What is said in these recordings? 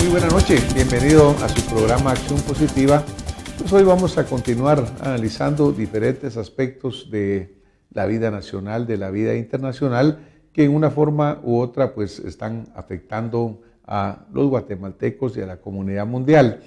Muy buena noche, bienvenido a su programa Acción Positiva. Pues hoy vamos a continuar analizando diferentes aspectos de la vida nacional, de la vida internacional, que en una forma u otra pues están afectando a los guatemaltecos y a la comunidad mundial.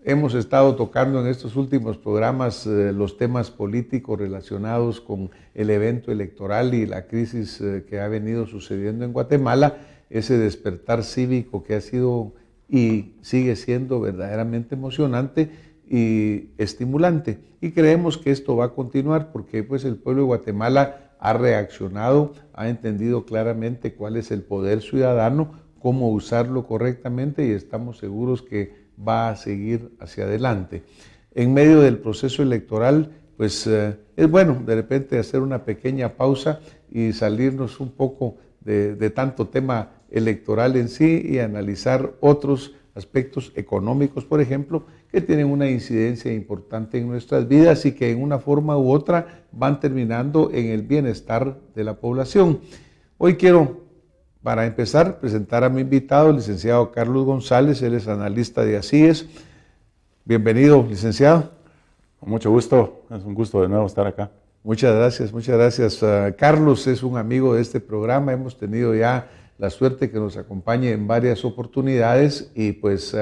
Hemos estado tocando en estos últimos programas los temas políticos relacionados con el evento electoral y la crisis que ha venido sucediendo en Guatemala, ese despertar cívico que ha sido y sigue siendo verdaderamente emocionante y estimulante. Y creemos que esto va a continuar porque pues el pueblo de Guatemala ha reaccionado, ha entendido claramente cuál es el poder ciudadano, cómo usarlo correctamente y estamos seguros que va a seguir hacia adelante. En medio del proceso electoral, pues es bueno de repente hacer una pequeña pausa y salirnos un poco de tanto tema electoral en sí y analizar otros aspectos económicos, por ejemplo, que tienen una incidencia importante en nuestras vidas y que en una forma u otra van terminando en el bienestar de la población. Hoy quiero, para empezar, presentar a mi invitado, el licenciado Carlos González. Él es analista de ACIES. Bienvenido, licenciado. Con mucho gusto, es un gusto de nuevo estar acá. Muchas gracias, muchas gracias. Carlos es un amigo de este programa, hemos tenido ya la suerte que nos acompañe en varias oportunidades y pues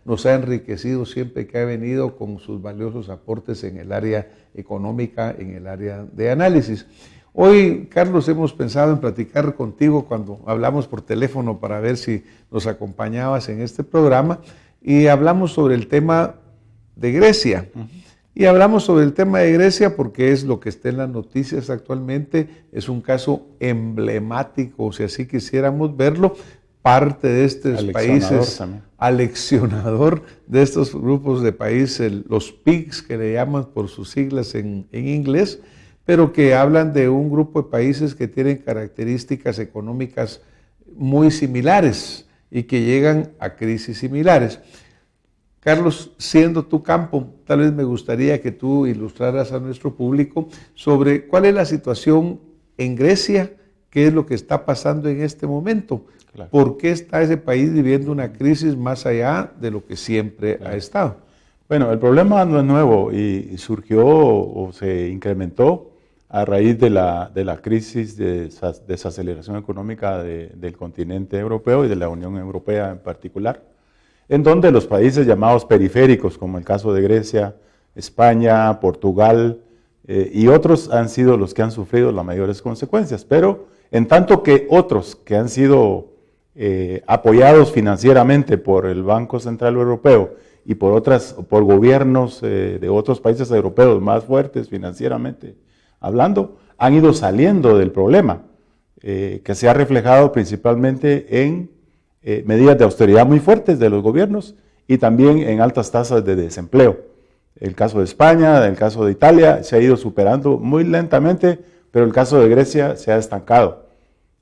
nos ha enriquecido siempre que ha venido con sus valiosos aportes en el área económica, en el área de análisis. Hoy, Carlos, hemos pensado en platicar contigo cuando hablamos por teléfono para ver si nos acompañabas en este programa y hablamos sobre el tema de Grecia. Y hablamos sobre el tema de Grecia porque es lo que está en las noticias actualmente, es un caso emblemático, si así quisiéramos verlo, parte de estos países, también. Aleccionador de estos grupos de países, los PIGS que le llaman por sus siglas en inglés, pero que hablan de un grupo de países que tienen características económicas muy similares y que llegan a crisis similares. Carlos, siendo tu campo, tal vez me gustaría que tú ilustraras a nuestro público sobre cuál es la situación en Grecia, qué es lo que está pasando en este momento, claro. ¿Por qué está ese país viviendo una crisis más allá de lo que siempre ha estado? Bueno, el problema no es nuevo y surgió o se incrementó a raíz de la crisis de desaceleración económica del continente europeo y de la Unión Europea en particular, en donde los países llamados periféricos, como el caso de Grecia, España, Portugal y otros han sido los que han sufrido las mayores consecuencias, pero en tanto que otros que han sido apoyados financieramente por el Banco Central Europeo y por gobiernos de otros países europeos más fuertes financieramente hablando, han ido saliendo del problema, que se ha reflejado principalmente en medidas de austeridad muy fuertes de los gobiernos y también en altas tasas de desempleo. El caso de España, el caso de Italia se ha ido superando muy lentamente, pero el caso de Grecia se ha estancado.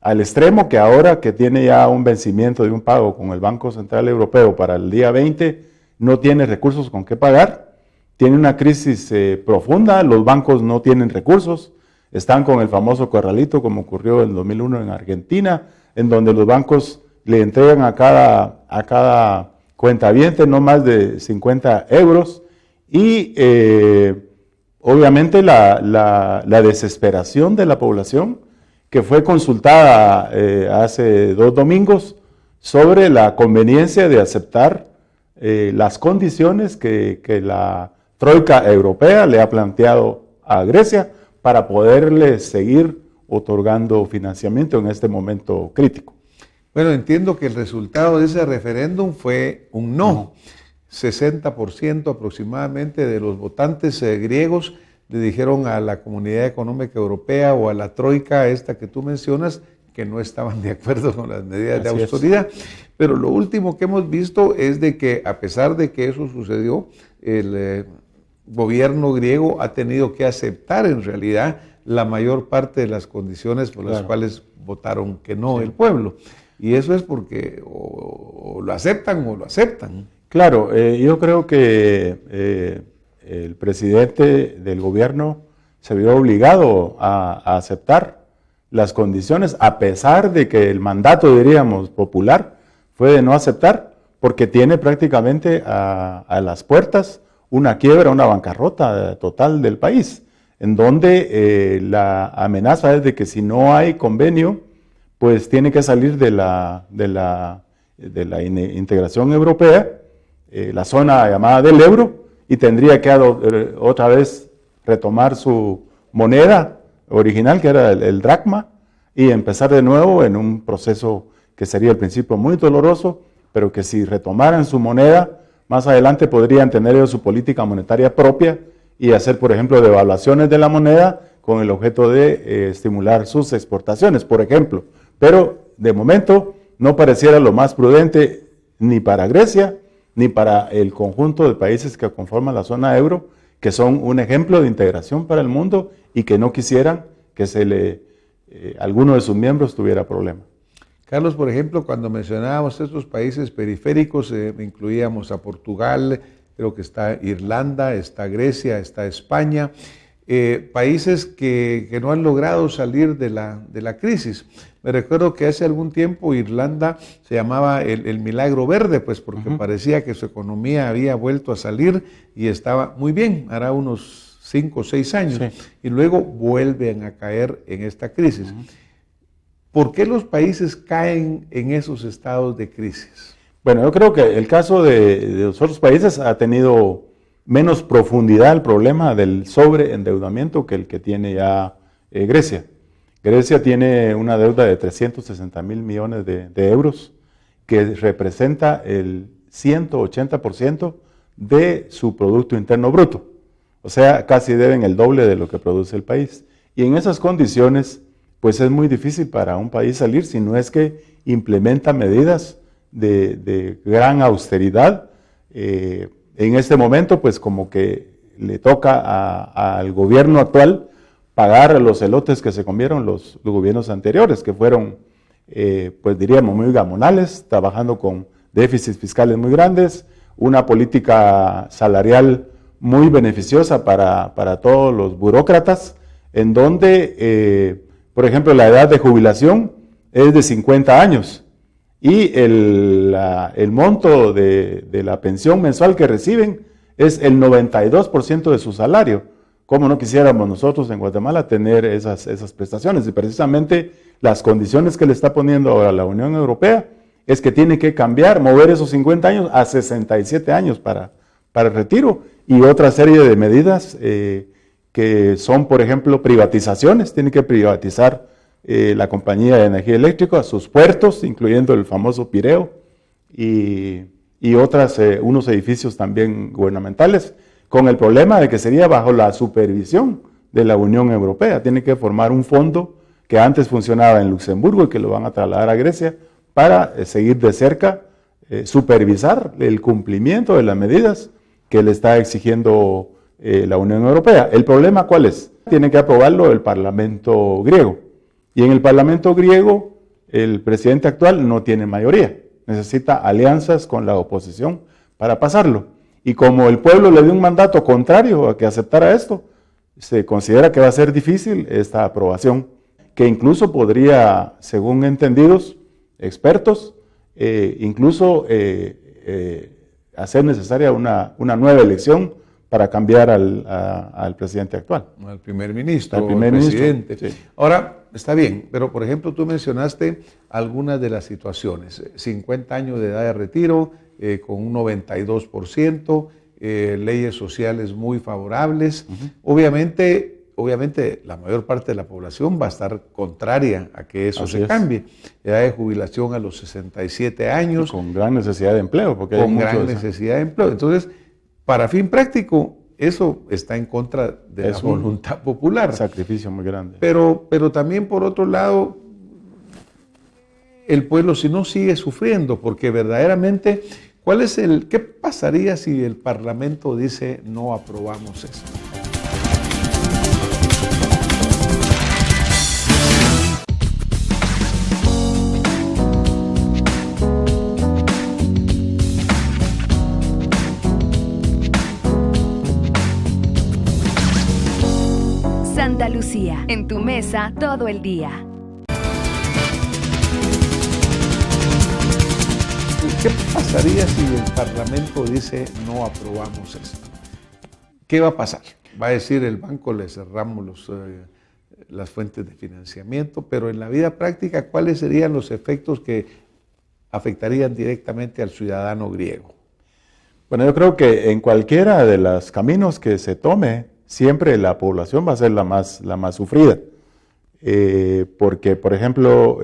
Al extremo que ahora que tiene ya un vencimiento de un pago con el Banco Central Europeo para el día 20, no tiene recursos con qué pagar, tiene una crisis profunda, los bancos no tienen recursos, están con el famoso corralito como ocurrió en 2001 en Argentina, en donde los bancos le entregan a cada cuentaviente no más de 50 euros y obviamente la desesperación de la población que fue consultada hace 2 domingos sobre la conveniencia de aceptar las condiciones que la Troika Europea le ha planteado a Grecia para poderle seguir otorgando financiamiento en este momento crítico. Bueno, entiendo que el resultado de ese referéndum fue un no. 60% aproximadamente de los votantes griegos le dijeron a la Comunidad Económica Europea o a la Troika, esta que tú mencionas, que no estaban de acuerdo con las medidas de autoridad. Pero lo último que hemos visto es de que a pesar de que eso sucedió, el gobierno griego ha tenido que aceptar en realidad la mayor parte de las condiciones por las cuales votaron que no el pueblo. Y eso es porque o lo aceptan o lo aceptan. Claro, yo creo que el presidente del gobierno se vio obligado a aceptar las condiciones, a pesar de que el mandato, diríamos, popular fue de no aceptar, porque tiene prácticamente a las puertas una quiebra, una bancarrota total del país, en donde la amenaza es de que si no hay convenio, pues tiene que salir de la integración europea, la zona llamada del euro, y tendría que otra vez retomar su moneda original, que era el dracma, y empezar de nuevo en un proceso que sería al principio muy doloroso, pero que si retomaran su moneda, más adelante podrían tener ellos su política monetaria propia y hacer, por ejemplo, devaluaciones de la moneda con el objeto de estimular sus exportaciones, por ejemplo. Pero de momento no pareciera lo más prudente ni para Grecia, ni para el conjunto de países que conforman la zona euro, que son un ejemplo de integración para el mundo y que no quisieran que alguno de sus miembros tuviera problemas. Carlos, por ejemplo, cuando mencionábamos estos países periféricos, incluíamos a Portugal, creo que está Irlanda, está Grecia, está España, países que no han logrado salir de la crisis. Me recuerdo que hace algún tiempo Irlanda se llamaba el milagro verde, pues porque parecía que su economía había vuelto a salir y estaba muy bien, hará unos 5 o 6 años, y luego vuelven a caer en esta crisis. ¿Por qué los países caen en esos estados de crisis? Bueno, yo creo que el caso de los otros países ha tenido menos profundidad el problema del sobreendeudamiento que el que tiene ya Grecia. Grecia tiene una deuda de 360,000 millones de euros, que representa el 180% de su Producto Interno Bruto. O sea, casi deben el doble de lo que produce el país. Y en esas condiciones, pues es muy difícil para un país salir si no es que implementa medidas de gran austeridad. En este momento, pues como que le toca al gobierno actual pagar los elotes que se comieron los gobiernos anteriores, que fueron, pues diríamos, muy gamonales, trabajando con déficits fiscales muy grandes, una política salarial muy beneficiosa para todos los burócratas, en donde, por ejemplo, la edad de jubilación es de 50 años y el monto de la pensión mensual que reciben es el 92% de su salario. ¿Cómo no quisiéramos nosotros en Guatemala tener esas prestaciones? Y precisamente las condiciones que le está poniendo ahora la Unión Europea es que tiene que cambiar, mover esos 50 años a 67 años para el retiro, y otra serie de medidas que son, por ejemplo, privatizaciones. Tiene que privatizar la compañía de energía eléctrica, sus puertos, incluyendo el famoso Pireo, y unos edificios también gubernamentales, con el problema de que sería bajo la supervisión de la Unión Europea. Tiene que formar un fondo que antes funcionaba en Luxemburgo y que lo van a trasladar a Grecia para seguir de cerca, supervisar el cumplimiento de las medidas que le está exigiendo la Unión Europea. ¿El problema cuál es? Tiene que aprobarlo el Parlamento griego. Y en el Parlamento griego, el presidente actual no tiene mayoría. Necesita alianzas con la oposición para pasarlo. Y como el pueblo le dio un mandato contrario a que aceptara esto, se considera que va a ser difícil esta aprobación, que incluso podría, según entendidos expertos, incluso hacer necesaria una nueva elección para cambiar al presidente actual. Al primer ministro, al presidente. Sí. Ahora, está bien, pero por ejemplo tú mencionaste algunas de las situaciones. 50 años de edad de retiro, con un 92%, leyes sociales muy favorables. Obviamente la mayor parte de la población va a estar contraria a que eso se cambie. Edad de jubilación a los 67 años. Y con gran necesidad de empleo. Porque con gran necesidad de empleo. Entonces, para fin práctico, eso está en contra de la voluntad popular. Un sacrificio muy grande. Pero también, por otro lado, el pueblo si no sigue sufriendo, porque verdaderamente, ¿qué pasaría si el Parlamento dice no aprobamos esto? Santa Lucía, en tu mesa todo el día. ¿Qué pasaría si el Parlamento dice no aprobamos esto? ¿Qué va a pasar? Va a decir el banco le cerramos las fuentes de financiamiento, pero en la vida práctica, ¿cuáles serían los efectos que afectarían directamente al ciudadano griego? Bueno, yo creo que en cualquiera de los caminos que se tome, siempre la población va a ser la más sufrida. Porque, por ejemplo,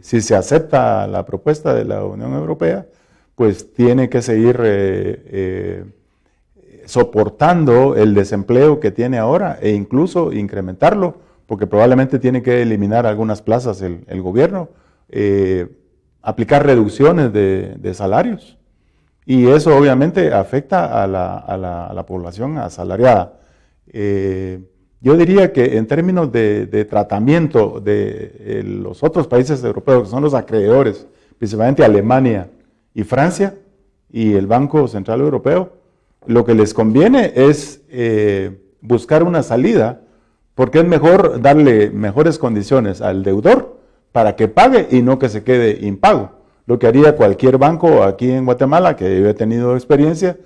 si se acepta la propuesta de la Unión Europea, pues tiene que seguir soportando el desempleo que tiene ahora e incluso incrementarlo, porque probablemente tiene que eliminar algunas plazas el gobierno, aplicar reducciones de salarios, y eso obviamente afecta a la población asalariada. Yo diría que en términos de tratamiento de los otros países europeos, que son los acreedores, principalmente Alemania y Francia y el Banco Central Europeo, lo que les conviene es buscar una salida, porque es mejor darle mejores condiciones al deudor para que pague y no que se quede impago. Lo que haría cualquier banco aquí en Guatemala, que yo he tenido experiencia,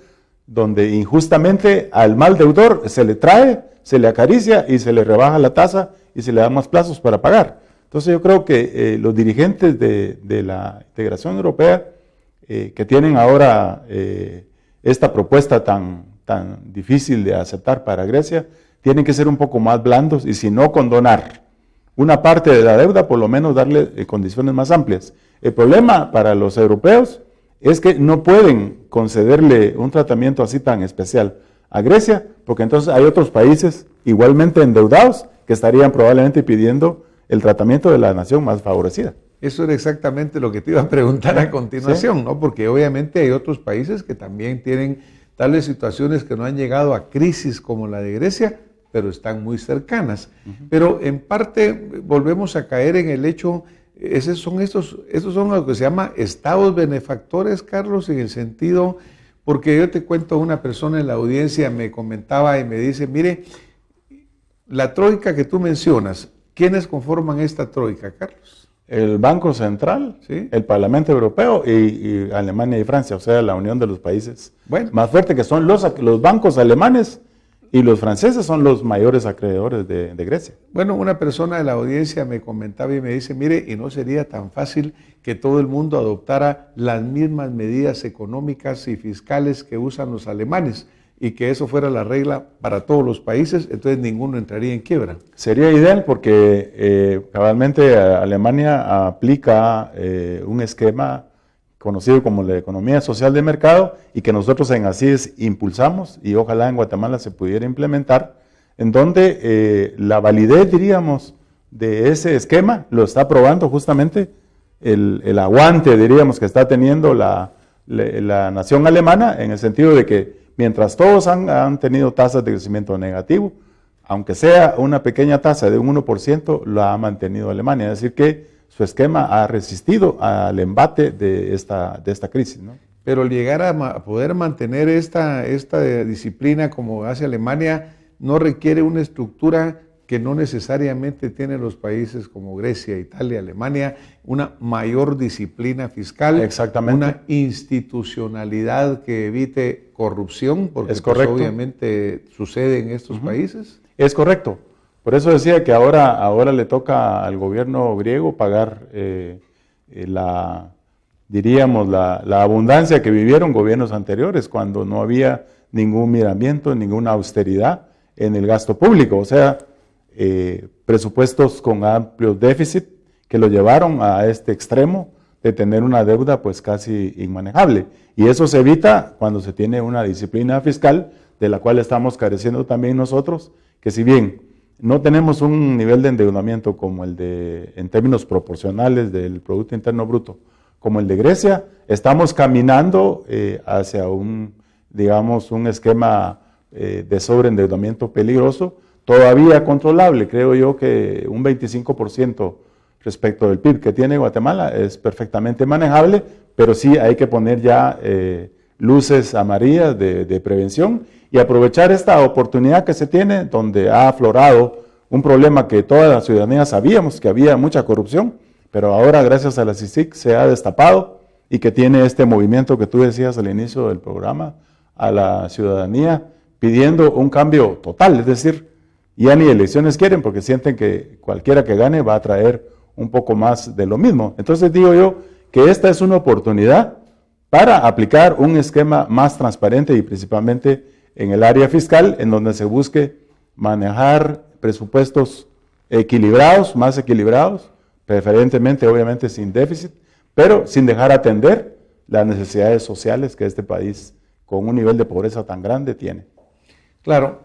donde injustamente al mal deudor se le trae, se le acaricia y se le rebaja la tasa y se le da más plazos para pagar. Entonces yo creo que los dirigentes de la integración europea que tienen ahora esta propuesta tan difícil de aceptar para Grecia, tienen que ser un poco más blandos y si no condonar una parte de la deuda, por lo menos darle condiciones más amplias. El problema para los europeos es que no pueden concederle un tratamiento así tan especial a Grecia, porque entonces hay otros países igualmente endeudados que estarían probablemente pidiendo el tratamiento de la nación más favorecida. Eso era exactamente lo que te iba a preguntar a continuación, ¿sí? ¿No? Porque obviamente hay otros países que también tienen tales situaciones que no han llegado a crisis como la de Grecia, pero están muy cercanas. Pero en parte volvemos a caer en el hecho, estos son lo que se llama estados benefactores, Carlos, en el sentido, porque yo te cuento, una persona en la audiencia me comentaba y me dice, mire, la troika que tú mencionas, ¿quiénes conforman esta troika, Carlos? El Banco Central, ¿sí? El Parlamento Europeo y Alemania y Francia, o sea, la unión de los países más fuertes, que son los bancos alemanes y los franceses son los mayores acreedores de Grecia. Bueno, una persona de la audiencia me comentaba y me dice, mire, y no sería tan fácil que todo el mundo adoptara las mismas medidas económicas y fiscales que usan los alemanes y que eso fuera la regla para todos los países, entonces ninguno entraría en quiebra. Sería ideal porque cabalmente Alemania aplica un esquema conocido como la economía social de mercado y que nosotros en ACIES impulsamos y ojalá en Guatemala se pudiera implementar, en donde la validez, diríamos, de ese esquema lo está probando justamente el aguante, diríamos, que está teniendo la nación alemana, en el sentido de que mientras todos han tenido tasas de crecimiento negativo, aunque sea una pequeña tasa de un 1%, lo ha mantenido Alemania, es decir que su esquema ha resistido al embate de esta crisis, ¿no? Pero llegar a poder mantener esta disciplina como hace Alemania no requiere una estructura que no necesariamente tienen los países como Grecia, Italia, Alemania, una mayor disciplina fiscal, una institucionalidad que evite corrupción, porque es correcto. Pues, obviamente sucede en estos países. Es correcto. Por eso decía que ahora le toca al gobierno griego pagar la abundancia que vivieron gobiernos anteriores, cuando no había ningún miramiento, ninguna austeridad en el gasto público, o sea, presupuestos con amplios déficit que lo llevaron a este extremo de tener una deuda pues casi inmanejable. Y eso se evita cuando se tiene una disciplina fiscal, de la cual estamos careciendo también nosotros, que si bien no tenemos un nivel de endeudamiento como el en términos proporcionales del Producto Interno Bruto, como el de Grecia, estamos caminando hacia un esquema de sobreendeudamiento peligroso, todavía controlable. Creo yo que un 25% respecto del PIB que tiene Guatemala es perfectamente manejable, pero sí hay que poner ya luces amarillas de prevención y aprovechar esta oportunidad que se tiene, donde ha aflorado un problema que toda la ciudadanía sabíamos que había mucha corrupción, pero ahora gracias a la CICIG se ha destapado y que tiene este movimiento que tú decías al inicio del programa, a la ciudadanía, pidiendo un cambio total, es decir, ya ni elecciones quieren porque sienten que cualquiera que gane va a traer un poco más de lo mismo. Entonces digo yo que esta es una oportunidad para aplicar un esquema más transparente y principalmente en el área fiscal, en donde se busque manejar presupuestos equilibrados, más equilibrados, preferentemente obviamente sin déficit, pero sin dejar atender las necesidades sociales que este país con un nivel de pobreza tan grande tiene. Claro.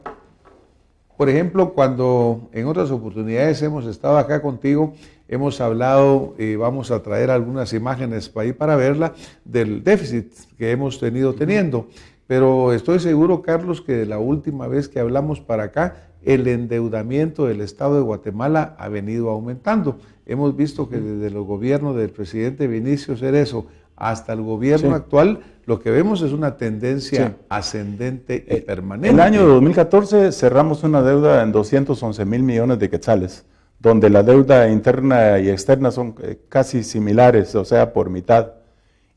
Por ejemplo, cuando en otras oportunidades hemos estado acá contigo, hemos hablado, vamos a traer algunas imágenes para ahí para verla, del déficit que hemos tenido teniendo. Pero estoy seguro, Carlos, que de la última vez que hablamos para acá, el endeudamiento del Estado de Guatemala ha venido aumentando. Hemos visto que desde los gobiernos del presidente Vinicio Cerezo hasta el gobierno actual, lo que vemos es una tendencia ascendente y permanente. El año 2014 cerramos una deuda en 211 mil millones de quetzales, donde la deuda interna y externa son casi similares, o sea, por mitad.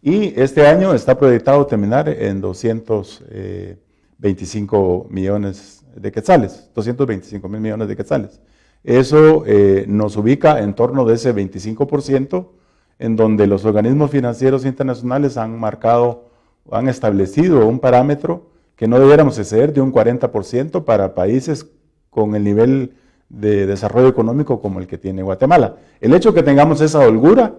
Y este año está proyectado terminar en 225 millones de quetzales, 225 mil millones de quetzales. Eso nos ubica en torno de ese 25%, en donde los organismos financieros internacionales han establecido un parámetro que no debiéramos exceder de un 40% para países con el nivel de desarrollo económico como el que tiene Guatemala. El hecho de que tengamos esa holgura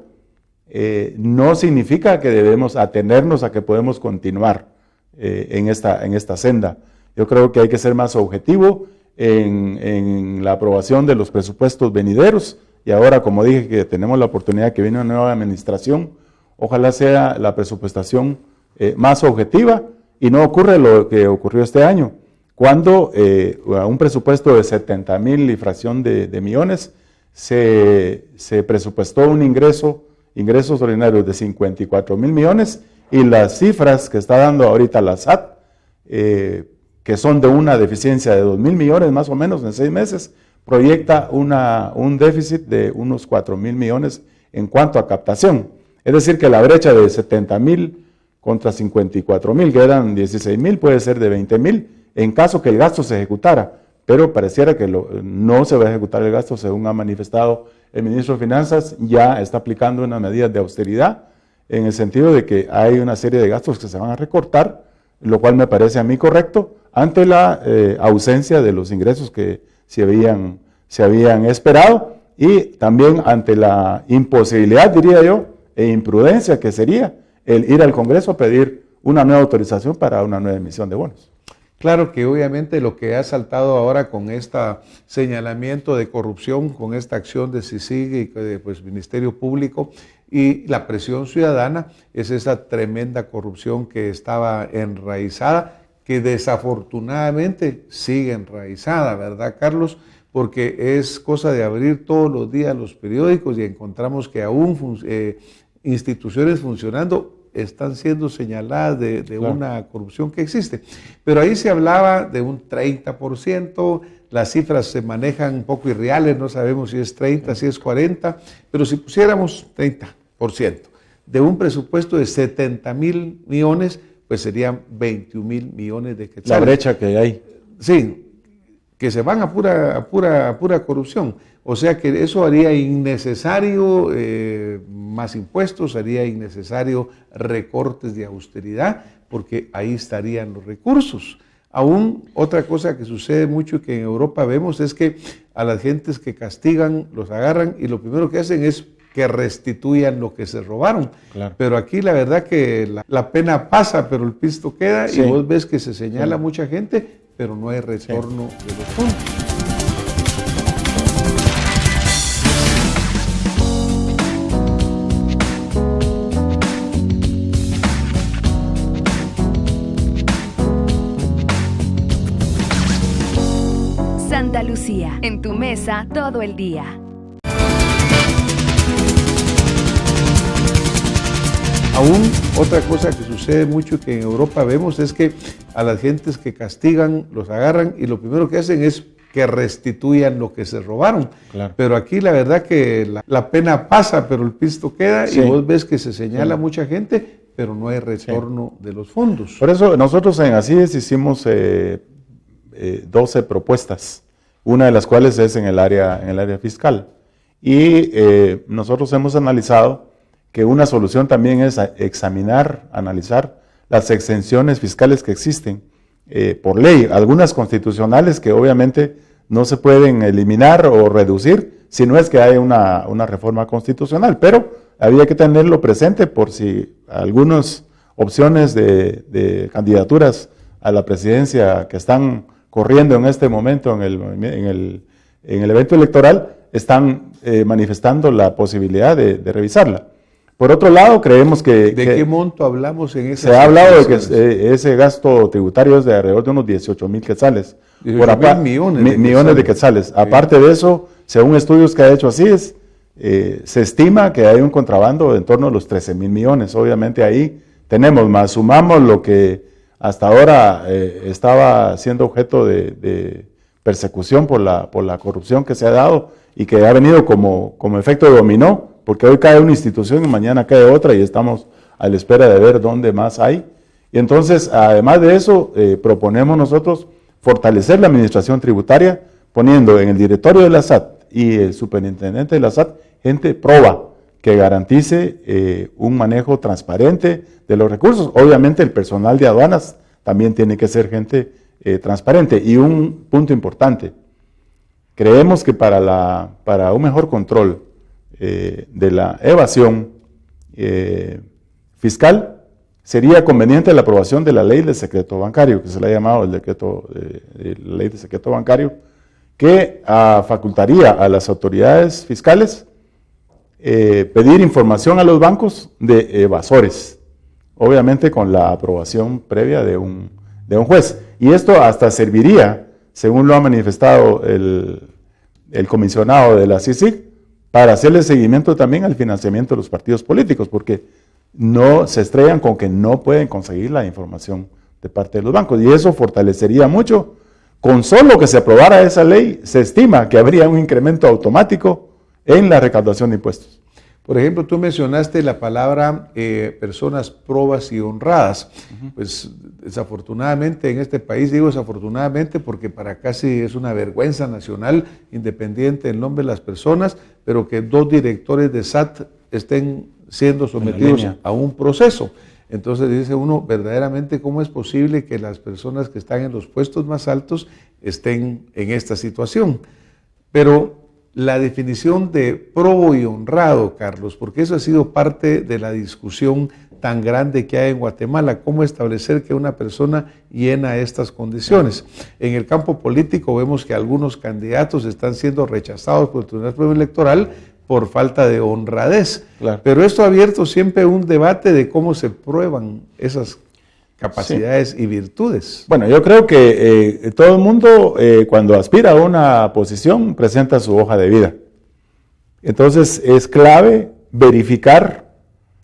no significa que debemos atenernos a que podemos continuar en esta senda. Yo creo que hay que ser más objetivo en la aprobación de los presupuestos venideros, y ahora, como dije, que tenemos la oportunidad que viene una nueva administración, ojalá sea la presupuestación más objetiva y no ocurre lo que ocurrió este año, cuando a un presupuesto de 70,000 y fracción de millones se presupuestó un ingresos ordinarios de 54,000 millones, y las cifras que está dando ahorita la SAT, que son de una deficiencia de 2,000 millones más o menos en 6 meses, proyecta un déficit de unos 4,000 millones en cuanto a captación. Es decir, que la brecha de 70,000 contra 54,000, que eran 16,000, puede ser de 20,000 en caso que el gasto se ejecutara, pero pareciera que no se va a ejecutar el gasto, según ha manifestado el ministro de Finanzas. Ya está aplicando unas medidas de austeridad en el sentido de que hay una serie de gastos que se van a recortar, lo cual me parece a mí correcto, ante la ausencia de los ingresos que se habían esperado, y también ante la imposibilidad, diría yo, e imprudencia que sería el ir al Congreso a pedir una nueva autorización para una nueva emisión de bonos. Claro que obviamente lo que ha saltado ahora con este señalamiento de corrupción, con esta acción de CICIG y pues, Ministerio Público y la presión ciudadana, es esa tremenda corrupción que estaba enraizada, que desafortunadamente sigue enraizada, ¿verdad, Carlos? Porque es cosa de abrir todos los días los periódicos y encontramos que aún instituciones funcionando están siendo señaladas de claro, una corrupción que existe. Pero ahí se hablaba de un 30%, las cifras se manejan un poco irreales, no sabemos si es 30, si es 40, pero si pusiéramos 30% de un presupuesto de 70,000 millones, pues serían 21,000 millones de quetzales. La brecha que hay. Sí, que se van a pura corrupción. O sea que eso haría innecesario más impuestos, haría innecesario recortes de austeridad, porque ahí estarían los recursos. Aún otra cosa que sucede mucho y que en Europa vemos es que a las gentes que castigan los agarran y lo primero que hacen es que restituyan lo que se robaron. Claro. Pero aquí la verdad que la pena pasa, pero el pisto queda, sí, y vos ves que se señala mucha gente, pero no hay retorno de los fondos. Santa Lucía, en tu mesa todo el día. Aún otra cosa que sucede mucho que en Europa vemos es que a las gentes que castigan los agarran y lo primero que hacen es que restituyan lo que se robaron. Claro. Pero aquí la verdad que la pena pasa, pero el pisto queda, Sí. y vos ves que se señala a Sí. mucha gente, pero no hay retorno de los fondos. Por eso nosotros en ACIES hicimos 12 propuestas, una de las cuales es en el área fiscal. Y nosotros hemos analizado que una solución también es analizar las exenciones fiscales que existen por ley, algunas constitucionales que obviamente no se pueden eliminar o reducir si no es que hay una reforma constitucional, pero había que tenerlo presente por si algunas opciones de candidaturas a la presidencia que están corriendo en este momento en el evento electoral están manifestando la posibilidad de revisarla. Por otro lado, creemos que... ¿De qué monto hablamos en esa? Se ha hablado de que ese gasto tributario es de alrededor de unos 18,000 quetzales. 18,000 millones millones de quetzales. Sí. Aparte de eso, según estudios que ha hecho ACIES, se estima que hay un contrabando en torno a los 13,000 millones. Obviamente ahí tenemos más. Sumamos lo que hasta ahora estaba siendo objeto de persecución por la corrupción que se ha dado y que ha venido como efecto de dominó, porque hoy cae una institución y mañana cae otra y estamos a la espera de ver dónde más hay. Y entonces, además de eso, proponemos nosotros fortalecer la administración tributaria, poniendo en el directorio de la SAT y el superintendente de la SAT gente proba que garantice un manejo transparente de los recursos. Obviamente el personal de aduanas también tiene que ser gente transparente. Y un punto importante, creemos que para un mejor control de la evasión fiscal, sería conveniente la aprobación de la ley del secreto bancario, que se le ha llamado la ley del secreto bancario, que facultaría a las autoridades fiscales pedir información a los bancos de evasores, obviamente con la aprobación previa de un juez. Y esto hasta serviría, según lo ha manifestado el comisionado de la CICIG, para hacerle seguimiento también al financiamiento de los partidos políticos, porque no se estrellan con que no pueden conseguir la información de parte de los bancos. Y eso fortalecería mucho. Con solo que se aprobara esa ley, se estima que habría un incremento automático en la recaudación de impuestos. Por ejemplo, tú mencionaste la palabra personas probas y honradas. Pues desafortunadamente en este país, digo desafortunadamente porque para casi es una vergüenza nacional, independiente del nombre de las personas, pero que 2 directores de SAT estén siendo sometidos a un proceso. Entonces dice uno, verdaderamente, ¿cómo es posible que las personas que están en los puestos más altos estén en esta situación? Pero la definición de probo y honrado, Carlos, porque eso ha sido parte de la discusión tan grande que hay en Guatemala, cómo establecer que una persona llena estas condiciones. En el campo político vemos que algunos candidatos están siendo rechazados por el Tribunal Supremo Electoral por falta de honradez. Claro. Pero esto ha abierto siempre un debate de cómo se prueban esas capacidades y virtudes. Bueno, yo creo que todo el mundo cuando aspira a una posición presenta su hoja de vida. Entonces es clave verificar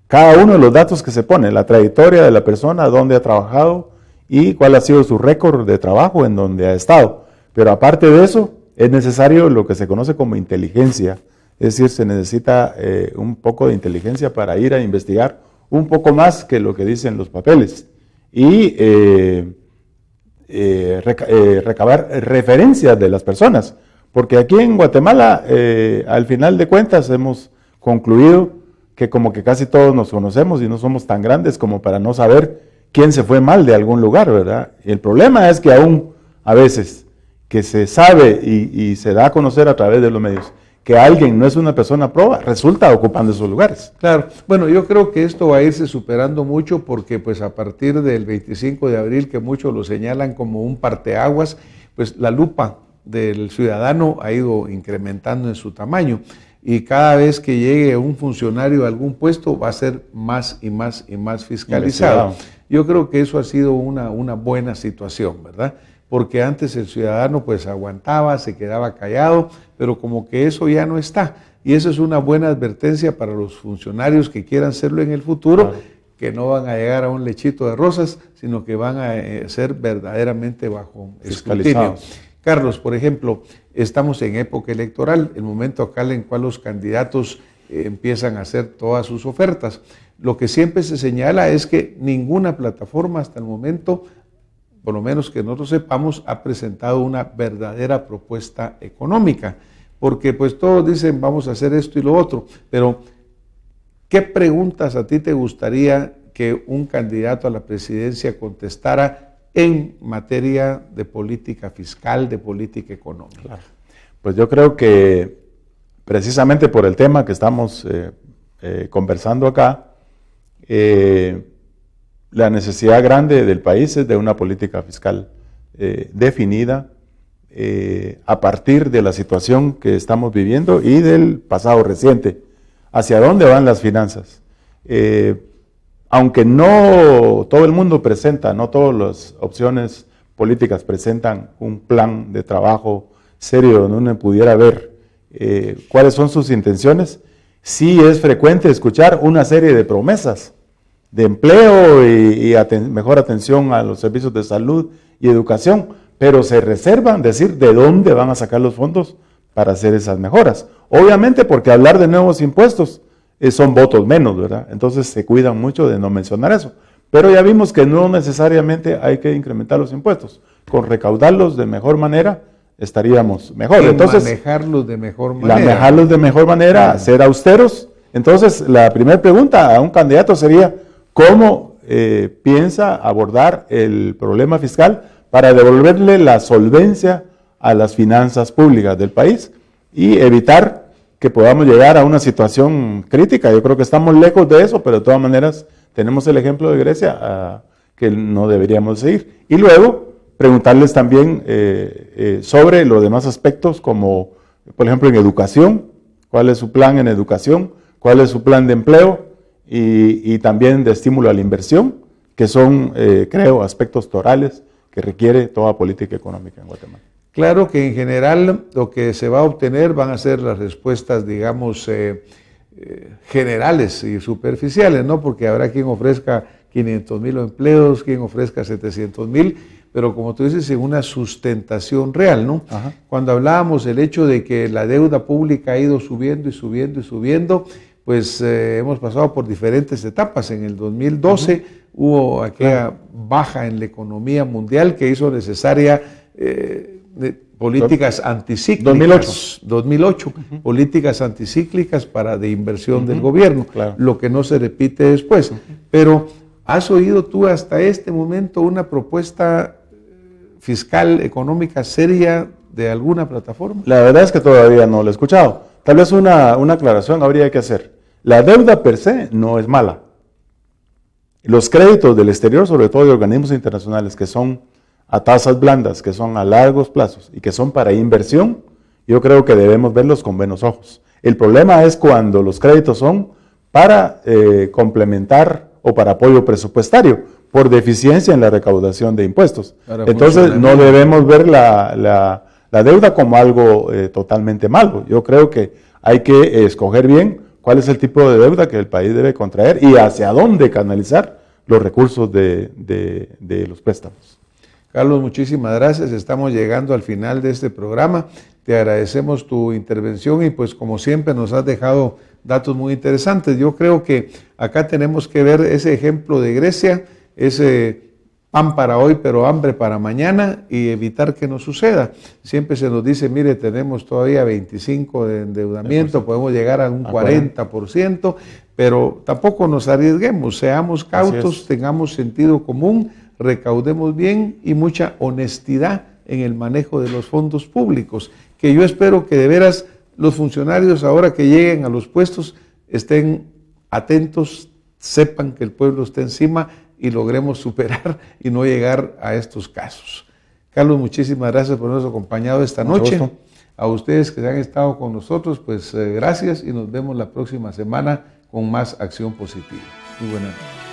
cada uno de los datos que se pone, la trayectoria de la persona, dónde ha trabajado y cuál ha sido su récord de trabajo en donde ha estado. Pero aparte de eso, es necesario lo que se conoce como inteligencia. Es decir, se necesita un poco de inteligencia para ir a investigar un poco más que lo que dicen los papeles y recabar referencias de las personas. Porque aquí en Guatemala, al final de cuentas, hemos concluido que como que casi todos nos conocemos y no somos tan grandes como para no saber quién se fue mal de algún lugar, ¿verdad? Y el problema es que aún a veces que se sabe y se da a conocer a través de los medios que alguien no es una persona proba, resulta ocupando esos lugares. Claro, bueno, yo creo que esto va a irse superando mucho porque pues a partir del 25 de abril, que muchos lo señalan como un parteaguas, pues la lupa del ciudadano ha ido incrementando en su tamaño y cada vez que llegue un funcionario a algún puesto va a ser más y más y más fiscalizado. Yo creo que eso ha sido una buena situación, ¿verdad? Porque antes el ciudadano pues aguantaba, se quedaba callado, pero como que eso ya no está. Y eso es una buena advertencia para los funcionarios que quieran hacerlo en el futuro, claro, que no van a llegar a un lechito de rosas, sino que van a ser verdaderamente bajo escrutinio. Carlos, por ejemplo, estamos en época electoral, el momento acá en el cual los candidatos empiezan a hacer todas sus ofertas. Lo que siempre se señala es que ninguna plataforma hasta el momento, por lo menos que nosotros sepamos, ha presentado una verdadera propuesta económica, porque pues todos dicen vamos a hacer esto y lo otro, pero ¿qué preguntas a ti te gustaría que un candidato a la presidencia contestara en materia de política fiscal, de política económica? Claro. Pues yo creo que precisamente por el tema que estamos conversando acá, la necesidad grande del país es de una política fiscal definida a partir de la situación que estamos viviendo y del pasado reciente. ¿Hacia dónde van las finanzas? Aunque no todo el mundo presenta, no todas las opciones políticas presentan un plan de trabajo serio donde uno pudiera ver cuáles son sus intenciones, sí es frecuente escuchar una serie de promesas de empleo y mejor atención a los servicios de salud y educación, pero se reservan decir de dónde van a sacar los fondos para hacer esas mejoras. Obviamente porque hablar de nuevos impuestos son votos menos, ¿verdad? Entonces se cuidan mucho de no mencionar eso. Pero ya vimos que no necesariamente hay que incrementar los impuestos. Con recaudarlos de mejor manera estaríamos mejor. Entonces, manejarlos de mejor manera. Manejarlos de mejor manera, ser austeros. Entonces, la primera pregunta a un candidato sería, ¿cómo piensa abordar el problema fiscal para devolverle la solvencia a las finanzas públicas del país y evitar que podamos llegar a una situación crítica? Yo creo que estamos lejos de eso, pero de todas maneras tenemos el ejemplo de Grecia que no deberíamos seguir. Y luego preguntarles también sobre los demás aspectos, como por ejemplo en educación, cuál es su plan en educación, cuál es su plan de empleo y también de estímulo a la inversión, que son, creo, aspectos torales que requiere toda política económica en Guatemala. Claro que en general lo que se va a obtener van a ser las respuestas, digamos, generales y superficiales, ¿no? Porque habrá quien ofrezca 500,000 empleos, quien ofrezca 700,000, pero como tú dices, en una sustentación real, ¿no? Ajá. Cuando hablábamos del hecho de que la deuda pública ha ido subiendo y subiendo y subiendo, pues hemos pasado por diferentes etapas. En el 2012 hubo aquella baja en la economía mundial que hizo necesaria políticas anticíclicas. 2008. Políticas anticíclicas de inversión del gobierno, claro. Lo que no se repite después. Pero, ¿has oído tú hasta este momento una propuesta fiscal, económica seria de alguna plataforma? La verdad es que todavía no lo he escuchado. Tal vez una aclaración habría que hacer. La deuda per se no es mala. Los créditos del exterior, sobre todo de organismos internacionales que son a tasas blandas, que son a largos plazos y que son para inversión, yo creo que debemos verlos con buenos ojos. El problema es cuando los créditos son para complementar o para apoyo presupuestario, por deficiencia en la recaudación de impuestos. Entonces no debemos ver la deuda como algo totalmente malo. Yo creo que hay que escoger bien cuál es el tipo de deuda que el país debe contraer y hacia dónde canalizar los recursos de los préstamos. Carlos, muchísimas gracias. Estamos llegando al final de este programa. Te agradecemos tu intervención y pues como siempre nos has dejado datos muy interesantes. Yo creo que acá tenemos que ver ese ejemplo de Grecia, ese pan para hoy pero hambre para mañana y evitar que nos suceda. Siempre se nos dice, mire, tenemos todavía 25 de endeudamiento, podemos llegar a un 40%, pero tampoco nos arriesguemos, seamos cautos, tengamos sentido común, recaudemos bien y mucha honestidad en el manejo de los fondos públicos, que yo espero que de veras los funcionarios ahora que lleguen a los puestos estén atentos, sepan que el pueblo está encima y logremos superar y no llegar a estos casos. Carlos, muchísimas gracias por habernos acompañado esta noche. A ustedes que han estado con nosotros, pues gracias y nos vemos la próxima semana con más Acción Positiva. Muy buenas noches.